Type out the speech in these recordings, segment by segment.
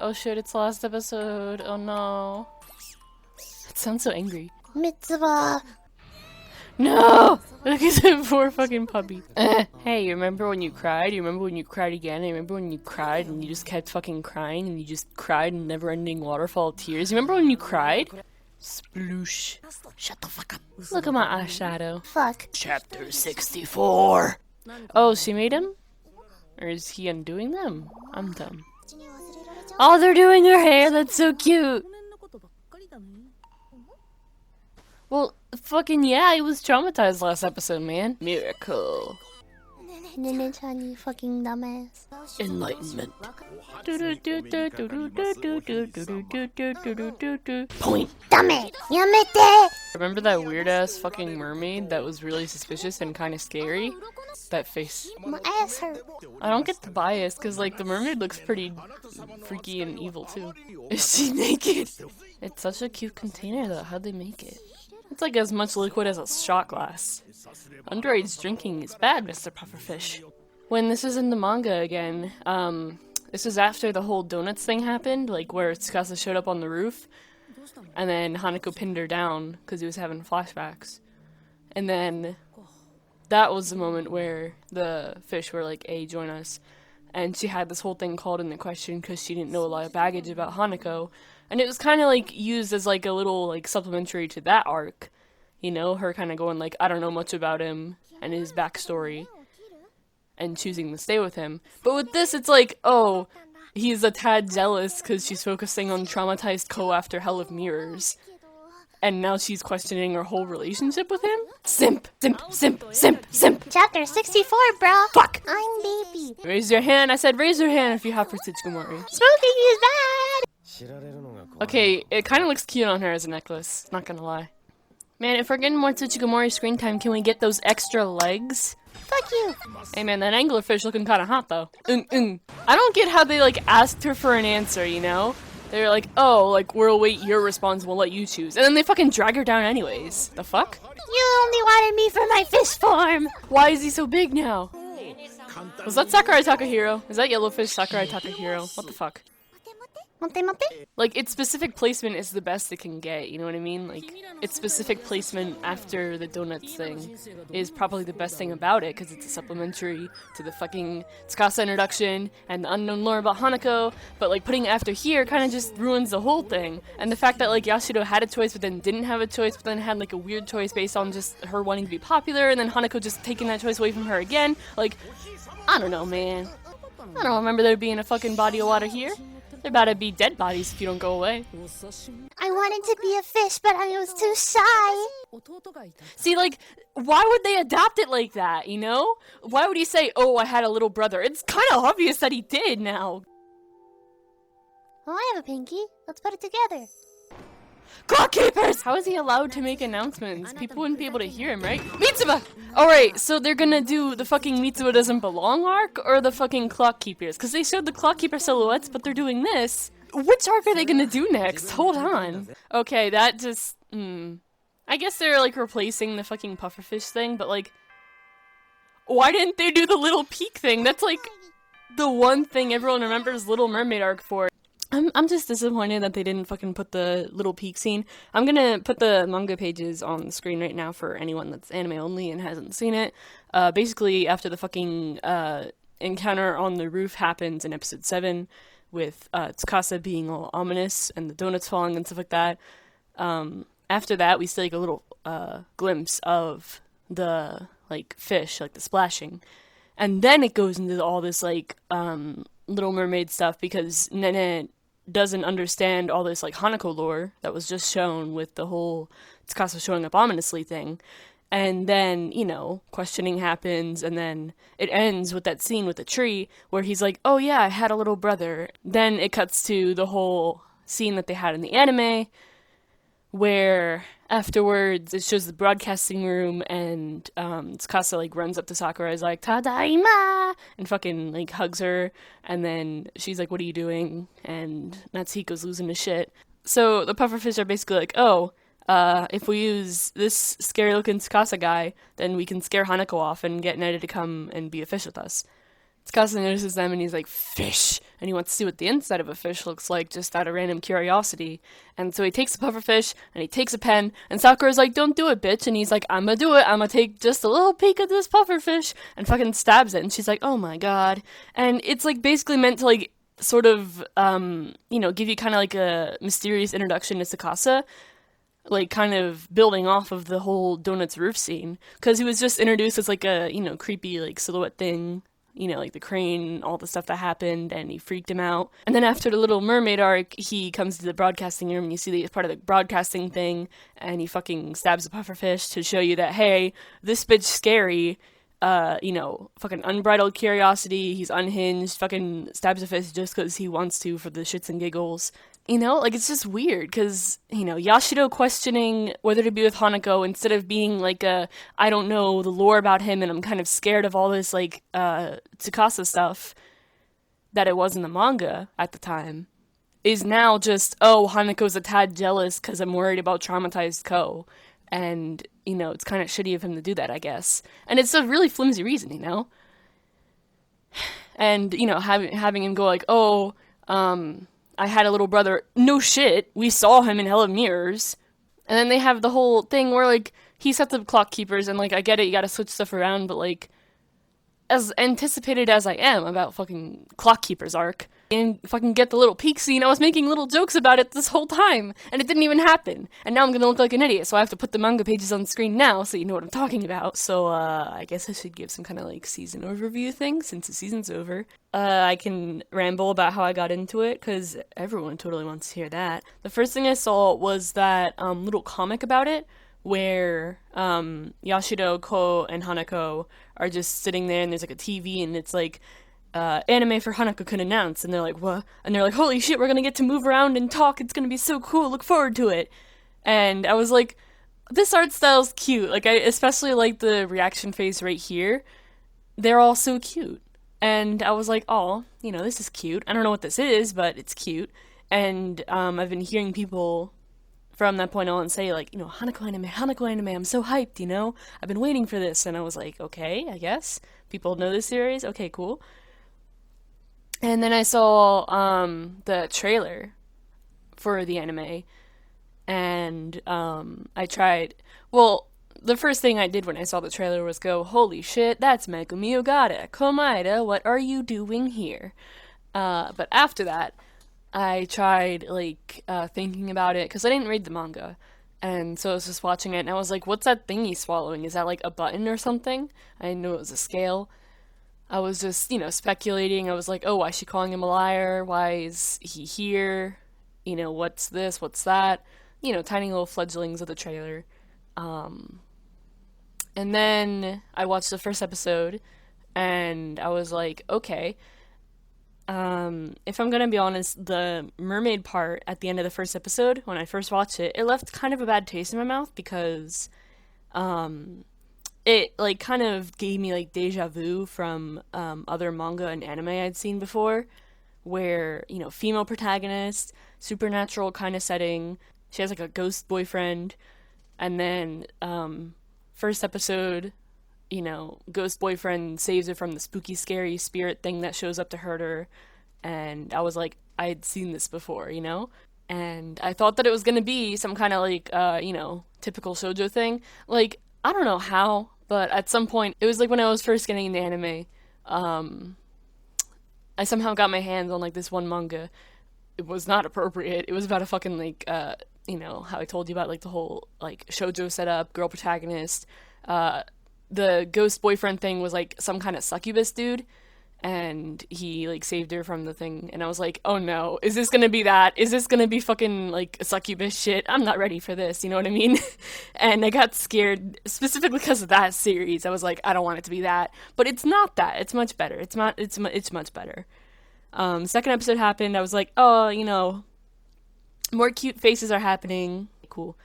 Oh shit, it's the last episode. Oh no. It sounds so angry. Mitzvah. No! Look at that poor fucking puppy. Hey, you remember when you cried? You remember when you cried again? You remember when you cried and you just kept fucking crying and you just cried in never-ending waterfall of tears? You remember when you cried? Sploosh. Shut the fuck up. Look at my eyeshadow. Fuck. Chapter 64. Oh, she made him? Or is he undoing them? I'm dumb. Oh, they're doing her hair. That's so cute. Well, fucking yeah, he was traumatized last episode, man. Miracle. Nene-chan, you fucking dumbass. Enlightenment. Point. Dame! Yamete! Remember that weird-ass fucking mermaid that was really suspicious and kind of scary? That face. My ass hurt. I don't get the bias, because, like, the mermaid looks pretty freaky and evil, too. Is she naked? It's such a cute container, though. How'd they make it? It's like as much liquid as a shot glass. Underage drinking is bad, Mr. Pufferfish. When this was in the manga again, this was after the whole donuts thing happened, like where Tsukasa showed up on the roof, and then Hanako pinned her down because he was having flashbacks. And then that was the moment where the fish were like, hey, join us. And she had this whole thing called into question because she didn't know a lot of baggage about Hanako. And it was kind of like used as like a little like supplementary to that arc. You know, her kind of going like, I don't know much about him and his backstory and choosing to stay with him. But with this, it's like, oh, he's a tad jealous because she's focusing on traumatized Ko after Hell of Mirrors. And now she's questioning her whole relationship with him? Simp! Simp! Simp! Simp! Simp! Chapter 64, bro. Fuck! I'm baby. Raise your hand. I said raise your hand if you have for Tsuchikomori. Smoking is bad! Okay, it kind of looks cute on her as a necklace. Not gonna lie. Man, if we're getting more Tsuchikomori screen time, can we get those extra legs? Fuck you! Hey man, that anglerfish looking kinda hot though. I don't get how they like asked her for an answer, you know? They're like, oh, like, we'll await your response, we'll let you choose. And then they fucking drag her down anyways. The fuck? You only wanted me for my fish form! Why is he so big now? Was that Sakurai Takahiro? Is that yellowfish Sakurai Takahiro? What the fuck? Mote mote? Like, its specific placement is the best it can get, you know what I mean? Like, its specific placement after the donuts thing is probably the best thing about it, because it's a supplementary to the fucking Tsukasa introduction and the unknown lore about Hanako, but like, putting it after here kind of just ruins the whole thing. And the fact that like, Yashiro had a choice but then didn't have a choice, but then had like a weird choice based on just her wanting to be popular, and then Hanako just taking that choice away from her again, like, I don't know, man. I don't remember there being a fucking body of water here. There about to be dead bodies if you don't go away. I wanted to be a fish, but I was too shy. See, like, why would they adapt it like that, you know? Why would he say, oh, I had a little brother? It's kind of obvious that he did now. Oh, I have a pinky. Let's put it together. Clockkeepers! How is he allowed to make announcements? People wouldn't be able to hear him, right? Mitsuba! Alright, so they're gonna do the fucking Mitsuba doesn't belong arc, or the fucking Clockkeepers? Because they showed the Clockkeeper silhouettes, but they're doing this. Which arc are they gonna do next? Hold on. Okay, that just... I guess they're, like, replacing the fucking pufferfish thing, but, like... Why didn't they do the Little Peak thing? That's, like, the one thing everyone remembers Little Mermaid arc for. I'm just disappointed that they didn't fucking put the Little Peak scene. I'm gonna put the manga pages on the screen right now for anyone that's anime only and hasn't seen it. Basically, after the fucking encounter on the roof happens in episode 7, with Tsukasa being all ominous and the donuts falling and stuff like that, after that we see like a little glimpse of the like fish, like the splashing. And then it goes into all this like Little Mermaid stuff because Nene doesn't understand all this like Hanako lore that was just shown with the whole Tsukasa showing up ominously thing. And then, you know, questioning happens, and then it ends with that scene with the tree where he's like, oh yeah, I had a little brother. Then it cuts to the whole scene that they had in the anime where afterwards it shows the broadcasting room and Tsukasa like runs up to Sakura, is like Tadaima and fucking like hugs her, and then she's like, what are you doing? And Natsuhiko's losing his shit. So the pufferfish are basically like, oh, if we use this scary looking Tsukasa guy, then we can scare Hanako off and get Neda to come and be a fish with us. Tsukasa notices them and he's like, fish! And he wants to see what the inside of a fish looks like, just out of random curiosity. And so he takes a pufferfish, and he takes a pen, and Sakura's like, don't do it, bitch. And he's like, I'ma do it, I'ma take just a little peek at this pufferfish, and fucking stabs it. And she's like, oh my god. And it's like basically meant to like, sort of, give you kind of like a mysterious introduction to Tsukasa, like kind of building off of the whole Donut's roof scene, because he was just introduced as like a, creepy like silhouette thing, like the crane, all the stuff that happened, and he freaked him out. And then after the Little Mermaid arc, he comes to the broadcasting room, and you see that he's part of the broadcasting thing, and he fucking stabs the pufferfish to show you that, hey, this bitch scary, fucking unbridled curiosity, he's unhinged, fucking stabs a fish just because he wants to for the shits and giggles. It's just weird, because, Yashiro questioning whether to be with Hanako instead of being, like, I don't know the lore about him and I'm kind of scared of all this, like, Tsukasa stuff that it was in the manga at the time, is now just, oh, Hanako's a tad jealous because I'm worried about traumatized Ko. And, it's kind of shitty of him to do that, I guess. And it's a really flimsy reason, And, having him go like, oh, I had a little brother. No shit. We saw him in Hell of Mirrors. And then they have the whole thing where, like, he sets up clock keepers, and, like, I get it, you gotta switch stuff around, but, like, as anticipated as I am about fucking clock keepers arc, and fucking get the little peek scene, I was making little jokes about it this whole time, and it didn't even happen. And now I'm gonna look like an idiot, so I have to put the manga pages on the screen now so you know what I'm talking about. So, I guess I should give some kind of, like, season overview thing, since the season's over. I can ramble about how I got into it, because everyone totally wants to hear that. The first thing I saw was that, little comic about it, where, Yashiro, Ko, and Hanako are just sitting there, and there's, like, a TV, and it's, like, anime for Hanako-kun announced, and they're like, what? And they're like, holy shit, we're gonna get to move around and talk, it's gonna be so cool, look forward to it. And I was like, this art style's cute, like, I especially like the reaction face right here, they're all so cute. And I was like, oh, this is cute, I don't know what this is, but it's cute. And, I've been hearing people from that point on say, like, Hanako anime, I'm so hyped, I've been waiting for this. And I was like, okay, I guess people know this series, okay, cool. And then I saw the trailer for the anime, and I tried, well, the first thing I did when I saw the trailer was go, holy shit, that's Megumi Ogata, Komaeda, what are you doing here? But after that, I tried, like, thinking about it, because I didn't read the manga, and so I was just watching it, and I was like, what's that thing he's swallowing? Is that, like, a button or something? I didn't know it was a scale. I was just, speculating. I was like, oh, why is she calling him a liar? Why is he here? What's this? What's that? Tiny little fledglings of the trailer. And then I watched the first episode, and I was like, okay. If I'm gonna be honest, the mermaid part at the end of the first episode, when I first watched it, it left kind of a bad taste in my mouth, because, it, like, kind of gave me, like, deja vu from, other manga and anime I'd seen before, where, female protagonist, supernatural kind of setting, she has, like, a ghost boyfriend, and then, first episode, ghost boyfriend saves her from the spooky, scary spirit thing that shows up to hurt her, and I was like, I'd seen this before, and I thought that it was gonna be some kind of, like, typical shoujo thing, like, I don't know how, but at some point, it was like when I was first getting into anime, I somehow got my hands on, like, this one manga. It was not appropriate. It was about a fucking, like, how I told you about, like, the whole, like, shoujo setup, girl protagonist. The ghost boyfriend thing was, like, some kind of succubus dude, and he, like, saved her from the thing, and I was like, oh no, is this gonna be that? Is this gonna be fucking, like, succubus shit? I'm not ready for this, you know what I mean? And I got scared, specifically because of that series. I was like, I don't want it to be that, but it's not that, it's much better, it's much better. Second episode happened, I was like, oh, more cute faces are happening, cool.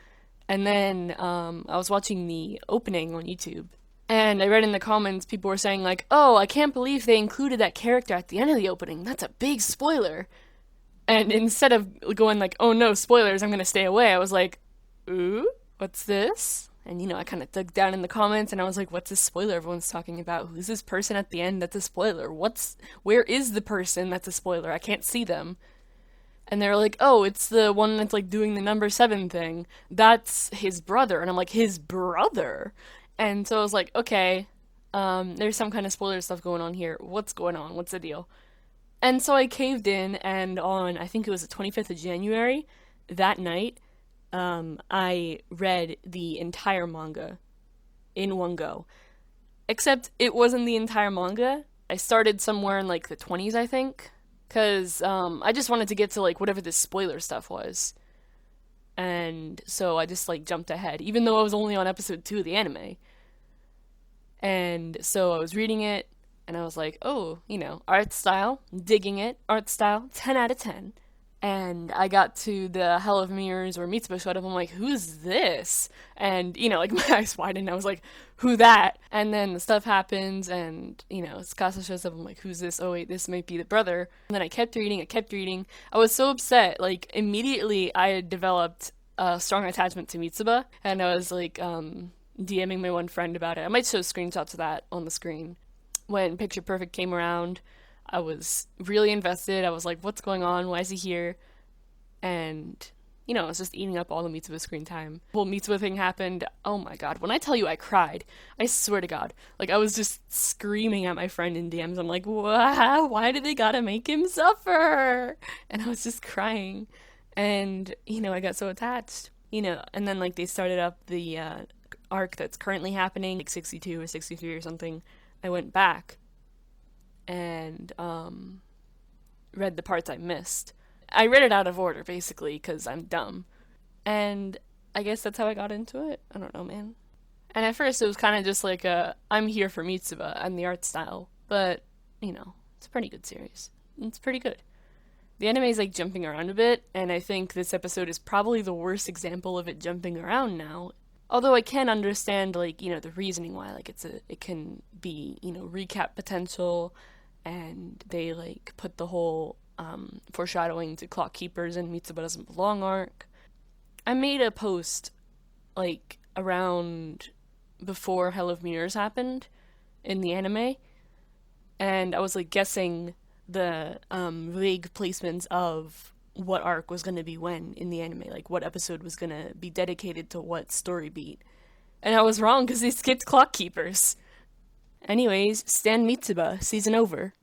And then, I was watching the opening on YouTube, and I read in the comments, people were saying, like, oh, I can't believe they included that character at the end of the opening. That's a big spoiler. And instead of going like, oh no, spoilers, I'm gonna stay away, I was like, ooh, what's this? And, you know, I kind of dug down in the comments and I was like, what's this spoiler everyone's talking about? Who's this person at the end that's a spoiler? Where is the person that's a spoiler? I can't see them. And they're like, oh, it's the one that's like doing the number 7 thing. That's his brother. And I'm like, his brother? And so I was like, okay, there's some kind of spoiler stuff going on here. What's going on? What's the deal? And so I caved in, and on, I think it was the 25th of January, that night, I read the entire manga in one go. Except it wasn't the entire manga. I started somewhere in like the 20s, I think. Because I just wanted to get to like whatever this spoiler stuff was. And so I just like jumped ahead, even though I was only on episode 2 of the anime. And so I was reading it, and I was like, oh, you know, art style, digging it, art style, 10 out of 10. And I got to the Hell of Mirrors where Mitsuba showed up. I'm like, who's this? And, you know, like my eyes widened. I was like, who that? And then the stuff happens and, you know, Tsukasa shows up. I'm like, who's this? Oh, wait, this might be the brother. And then I kept reading. I was so upset. Like, immediately I had developed a strong attachment to Mitsuba. And I was like, DMing my one friend about it. I might show screenshots of that on the screen. When Picture Perfect came around, I was really invested. I was like, what's going on? Why is he here? And, you know, I was just eating up all the Mitsuba screen time. The whole Mitsuba thing happened. Oh my god. When I tell you I cried, I swear to god. Like, I was just screaming at my friend in DMs. I'm like, why did they gotta make him suffer? And I was just crying. And, you know, I got so attached. You know, and then, like, they started up the arc that's currently happening, like 62 or 63 or something. I went back and read the parts I missed. I read it out of order, basically, because I'm dumb. And I guess that's how I got into it. I don't know, man. And at first it was kind of just like I'm here for Mitsuba and the art style. But, you know, it's a pretty good series. It's pretty good. The anime is like jumping around a bit, and I think this episode is probably the worst example of it jumping around now. Although I can understand, like, you know, the reasoning why, like, it can be, you know, recap potential, and they, like, put the whole, foreshadowing to Clock Keepers and Mitsuba Doesn't Belong arc. I made a post, like, around before Hell of Mirrors happened in the anime, and I was, like, guessing the, vague placements of what arc was going to be when in the anime, like what episode was going to be dedicated to what story beat. And I was wrong because they skipped Clock Keepers. Anyways, Stan Mitsuba, season over.